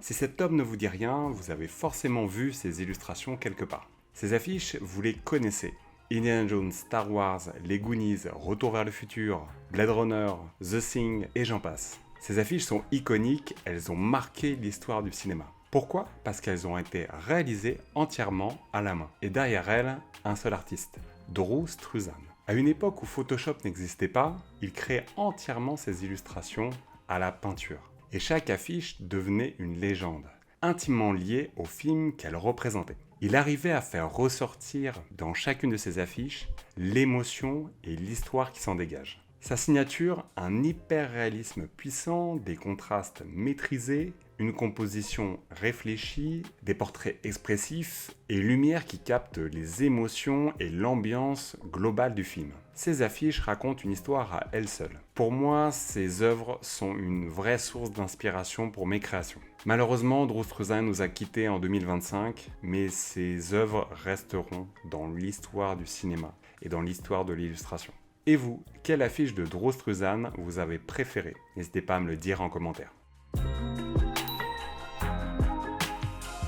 Si cet homme ne vous dit rien, vous avez forcément vu ces illustrations quelque part. Ces affiches, vous les connaissez. Indiana Jones, Star Wars, Les Goonies, Retour vers le futur, Blade Runner, The Thing et j'en passe. Ces affiches sont iconiques, elles ont marqué l'histoire du cinéma. Pourquoi ? Parce qu'elles ont été réalisées entièrement à la main. Et derrière elles, un seul artiste, Drew Struzan. À une époque où Photoshop n'existait pas, il créait entièrement ses illustrations à la peinture. Et chaque affiche devenait une légende, intimement liée au film qu'elle représentait. Il arrivait à faire ressortir dans chacune de ses affiches l'émotion et l'histoire qui s'en dégagent. Sa signature, un hyper-réalisme puissant, des contrastes maîtrisés, une composition réfléchie, des portraits expressifs et une lumière qui capte les émotions et l'ambiance globale du film. Ces affiches racontent une histoire à elles seules. Pour moi, ces œuvres sont une vraie source d'inspiration pour mes créations. Malheureusement, Drew Struzan nous a quittés en 2025, mais ces œuvres resteront dans l'histoire du cinéma et dans l'histoire de l'illustration. Et vous, quelle affiche de Drew Struzan vous avez préférée ? N'hésitez pas à me le dire en commentaire.